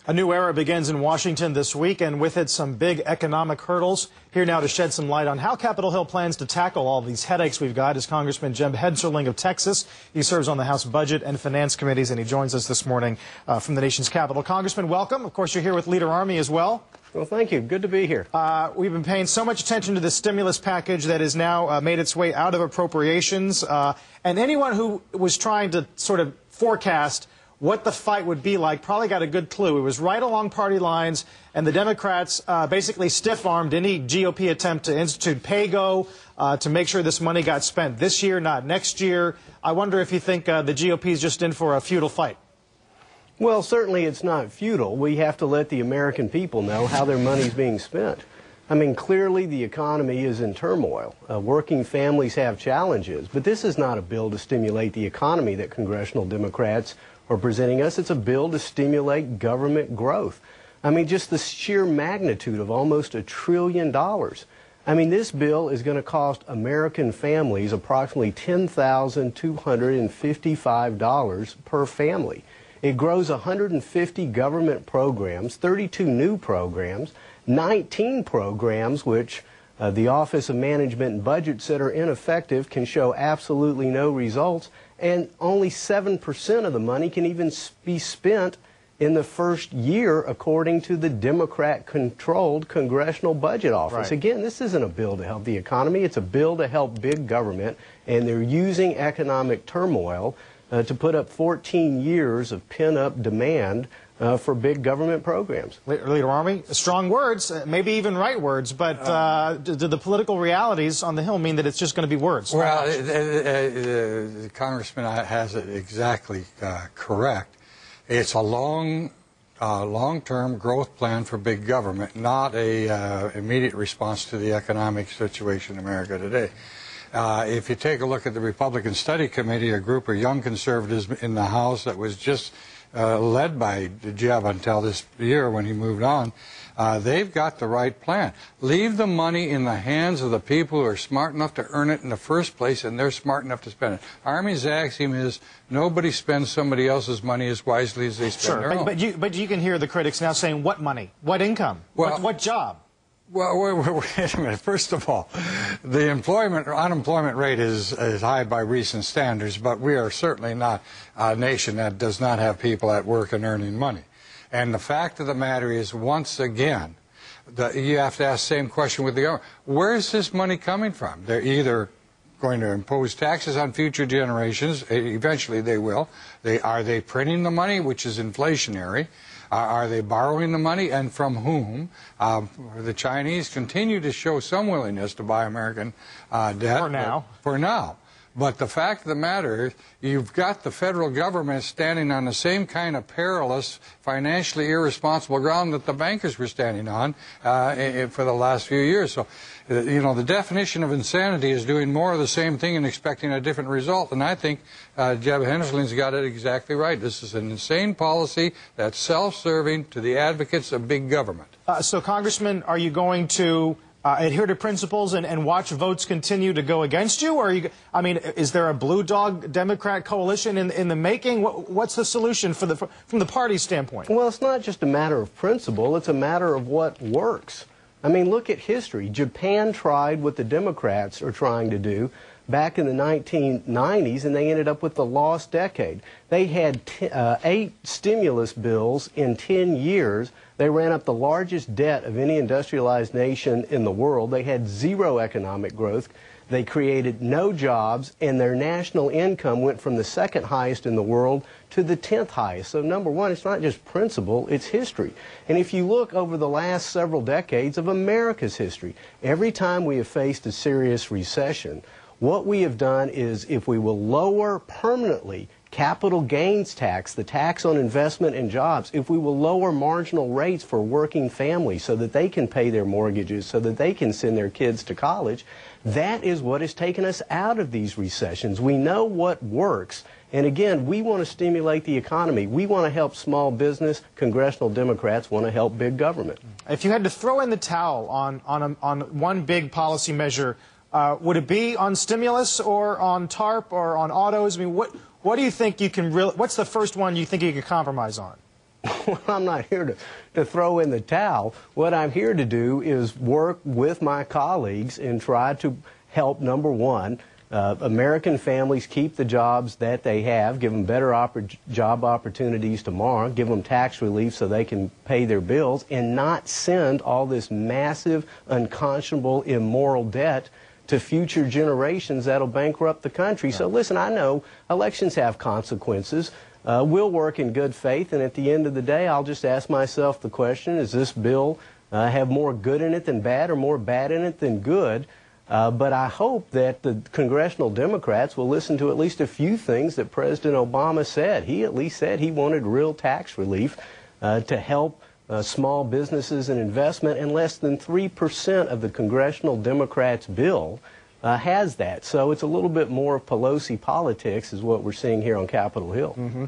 A new era begins in Washington this week, and with it some big economic hurdles. Here now to shed some light on how Capitol Hill plans to tackle all these headaches we've got is Congressman Jeb Hensarling of Texas. He serves on the House Budget and Finance Committees, and he joins us this morning from the nation's capital. Congressman, welcome. Of course, you're here with Leader Army as well. Well, thank you. Good to be here. We've been paying so much attention to this stimulus package that has now made its way out of appropriations. And anyone who was trying to sort of forecast what the fight would be like probably got a good clue. It was right along party lines, and the Democrats basically stiff-armed any GOP attempt to institute pay-go to make sure this money got spent this year, not next year. I wonder if you think the GOP is just in for a futile fight. Well, certainly it's not futile. We have to let the American people know how their money's being spent. I mean, clearly the economy is in turmoil. Working families have challenges, but this is not a bill to stimulate the economy that congressional Democrats are presenting us. It's a bill to stimulate government growth. I mean, just the sheer magnitude of almost $1 trillion. I mean, this bill is going to cost American families approximately $10,255 per family. It grows 150 government programs, 32 new programs, 19 programs which the Office of Management and Budget said are ineffective, can show absolutely no results, and only 7% of the money can even be spent in the first year, according to the Democrat-controlled Congressional Budget Office. Right. Again, this isn't a bill to help the economy. It's a bill to help big government, and they're using economic turmoil to put up 14 years of pent-up demand for big government programs. Leader Army, strong words, maybe even right words, but do the political realities on the Hill mean that it's just going to be words? Well, the Congressman has it exactly correct. It's a long-term growth plan for big government, not a immediate response to the economic situation in America today. If you take a look at the Republican Study Committee, a group of young conservatives in the House that was just led by Jeb until this year when he moved on, they've got the right plan. Leave the money in the hands of the people who are smart enough to earn it in the first place, and they're smart enough to spend it. Army's axiom is nobody spends somebody else's money as wisely as they spend their own. But you can hear the critics now saying, what money? What income? Well, what job? Well, wait a minute. First of all, the unemployment rate is high by recent standards, but we are certainly not a nation that does not have people at work and earning money. And the fact of the matter is, once again, you have to ask the same question with the government. Where is this money coming from? They're either going to impose taxes on future generations. Eventually they will. Are they printing the money, which is inflationary? Are they borrowing the money, and from whom? The Chinese continue to show some willingness to buy American debt. For now. But the fact of the matter is, you've got the federal government standing on the same kind of perilous, financially irresponsible ground that the bankers were standing on for the last few years. So, you know, the definition of insanity is doing more of the same thing and expecting a different result. And I think Jeb Hensarling's got it exactly right. This is an insane policy that's self-serving to the advocates of big government. So, Congressman, are you going to adhere to principles and watch votes continue to go against you? Or are you, I mean, is there a blue dog Democrat coalition in the making? What's the solution from the party standpoint? Well, it's not just a matter of principle. It's a matter of what works. I mean, look at history. Japan tried what the Democrats are trying to do back in the 1990s, and they ended up with the lost decade. They had 8 stimulus bills in 10 years. They ran up the largest debt of any industrialized nation in the world. They had 0 economic growth. They created no jobs, and their national income went from the 2nd highest in the world to the 10th highest. So number one, it's not just principle, it's history. And if you look over the last several decades of America's history, every time we have faced a serious recession, what we have done is, if we will lower permanently capital gains tax, the tax on investment and jobs, if we will lower marginal rates for working families so that they can pay their mortgages, so that they can send their kids to college, that is what has taken us out of these recessions. We know what works. And again, we want to stimulate the economy. We want to help small business. Congressional Democrats want to help big government. If you had to throw in the towel on one big policy measure, would it be on stimulus or on TARP or on autos? I mean, what do you think you can what's the first one you think you could compromise on? Well, I'm not here to throw in the towel. What I'm here to do is work with my colleagues and try to help, number one, American families keep the jobs that they have, give them better job opportunities tomorrow, give them tax relief so they can pay their bills, and not send all this massive, unconscionable, immoral debt to future generations that'll bankrupt the country. So listen, I know elections have consequences. We'll work in good faith, and at the end of the day, I'll just ask myself the question, does this bill have more good in it than bad or more bad in it than good? But I hope that the congressional Democrats will listen to at least a few things that President Obama said. He at least said he wanted real tax relief to help small businesses and investment, and less than 3% of the congressional Democrats' bill has that. So it's a little bit more of Pelosi politics is what we're seeing here on Capitol Hill. Mm-hmm.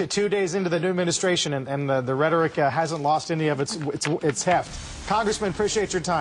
2 days into the new administration, and the rhetoric hasn't lost any of its heft. Congressman, appreciate your time.